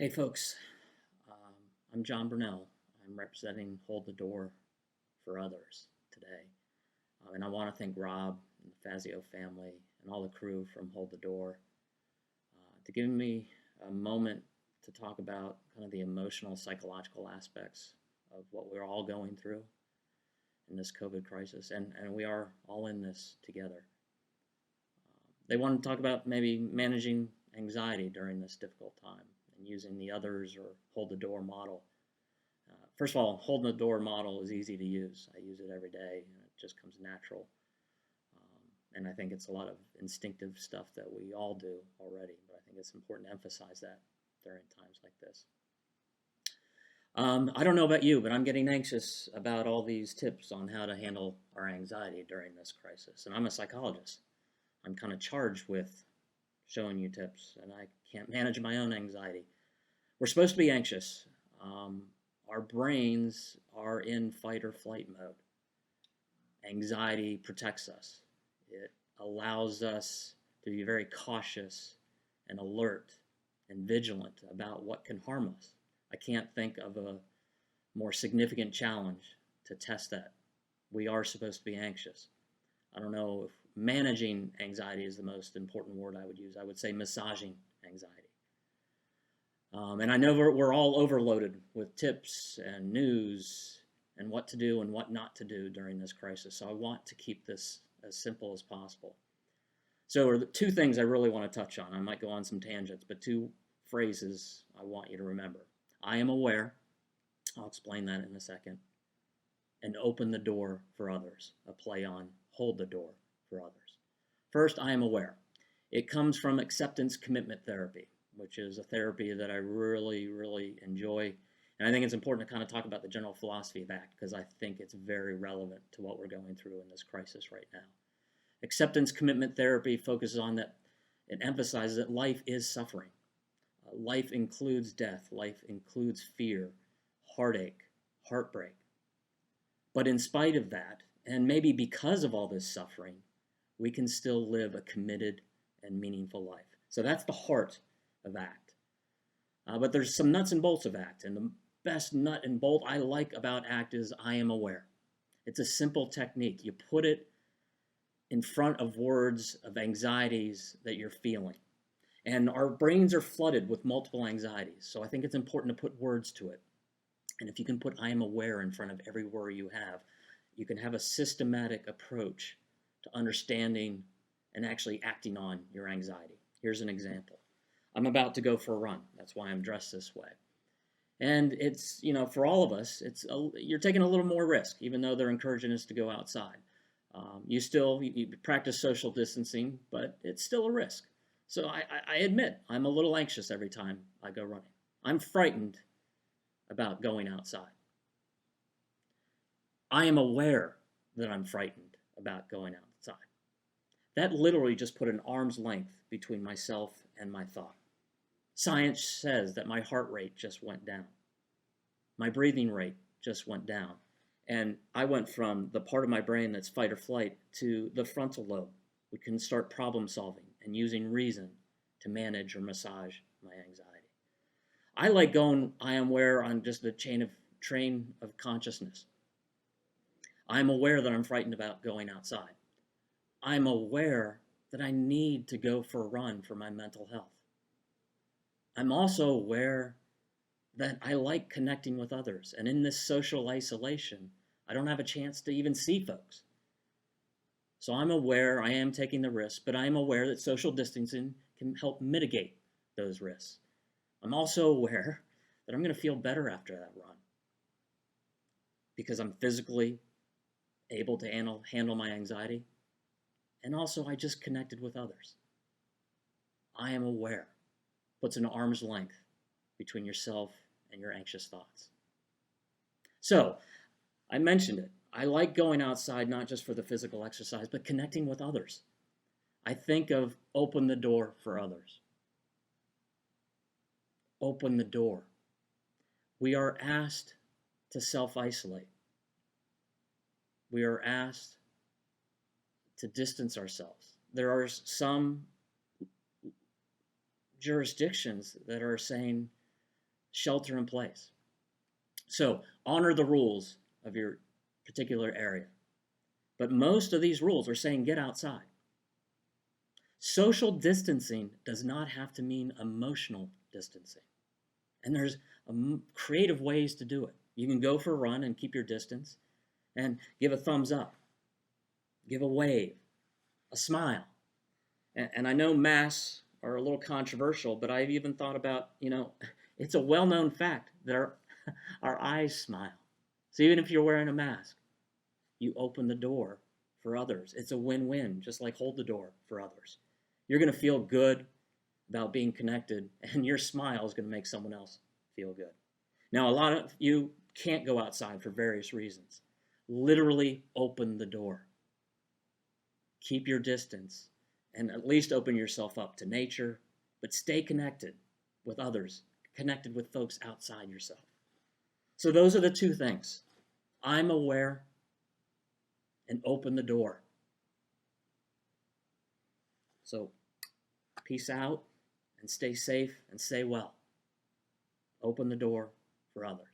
Hey folks, I'm John Brunelle. I'm representing Hold the Door for Others today. And I want to thank Rob and the Fazio family and all the crew from Hold the Door to give me a moment to talk about kind of the emotional, psychological aspects of what we're all going through in this COVID crisis. And we are all in this together. They want to talk about maybe managing anxiety during this difficult time and using the others or hold the door model. First of all, holding the door model is easy to use. I use it every day and it just comes natural. And I think it's a lot of instinctive stuff that we all do already, but I think it's important to emphasize that during times like this. I don't know about you, but I'm getting anxious about all these tips on how to handle our anxiety during this crisis. And I'm a psychologist. I'm kind of charged with showing you tips, and I can't manage my own anxiety. We're supposed to be anxious. Our brains are in fight or flight mode. Anxiety protects us. It allows us to be very cautious and alert and vigilant about what can harm us. I can't think of a more significant challenge to test that. We are supposed to be anxious. I don't know if managing anxiety is the most important word I would use. I would say massaging anxiety. And I know we're all overloaded with tips and news and what to do and what not to do during this crisis. So I want to keep this as simple as possible. So are the two things I really want to touch on. I might go on some tangents, but two phrases I want you to remember. I am aware. I'll explain that in a second. And open the door for others. A play on hold the door for others. First, I am aware. It comes from acceptance commitment therapy, which is a therapy that I really, really enjoy. And I think it's important to kind of talk about the general philosophy of ACT because I think it's very relevant to what we're going through in this crisis right now. Acceptance commitment therapy focuses on that. It emphasizes that life is suffering. Life includes death. Life includes fear, heartache, heartbreak. But in spite of that, and maybe because of all this suffering, we can still live a committed and meaningful life. So that's the heart of ACT. But there's some nuts and bolts of ACT, and the best nut and bolt I like about ACT is I am aware. It's a simple technique. You put it in front of words of anxieties that you're feeling. And our brains are flooded with multiple anxieties, so I think it's important to put words to it. And if you can put I am aware in front of every word you can have a systematic approach to understanding and actually acting on your anxiety. Here's an example. I'm about to go for a run. That's why I'm dressed this way. And it's, for all of us, you're taking a little more risk, even though they're encouraging us to go outside. You practice social distancing, but it's still a risk. So I admit I'm a little anxious every time I go running. I'm frightened about going outside. I am aware that I'm frightened about going outside. That literally just put an arm's length between myself and my thought. Science says that my heart rate just went down. My breathing rate just went down. And I went from the part of my brain that's fight or flight to the frontal lobe. We can start problem solving and using reason to manage or massage my anxiety. I like going I am aware on just the train of consciousness. I'm aware that I'm frightened about going outside. I'm aware that I need to go for a run for my mental health. I'm also aware that I like connecting with others. And in this social isolation, I don't have a chance to even see folks. So I'm aware I am taking the risk, but I'm aware that social distancing can help mitigate those risks. I'm also aware that I'm going to feel better after that run because I'm physically able to handle my anxiety. And also, I just connected with others. I am aware. Puts an arm's length between yourself and your anxious thoughts. So, I mentioned it. I like going outside not just for the physical exercise, but connecting with others. I think of open the door for others. Open the door. We are asked to self-isolate. We are asked to distance ourselves. There are some jurisdictions that are saying shelter in place. So honor the rules of your particular area. But most of these rules are saying get outside. Social distancing does not have to mean emotional distancing. And there's creative ways to do it. You can go for a run and keep your distance and give a thumbs up, give a wave, a smile. And I know masks are a little controversial, but I've even thought about, it's a well-known fact that our eyes smile. So even if you're wearing a mask, you open the door for others. It's a win-win, just like hold the door for others. You're going to feel good about being connected, and your smile is going to make someone else feel good. Now, a lot of you can't go outside for various reasons. Literally open the door. Keep your distance, and at least open yourself up to nature, but stay connected with others, connected with folks outside yourself. So those are the two things. I'm aware and open the door. So peace out and stay safe and stay well. Open the door for others.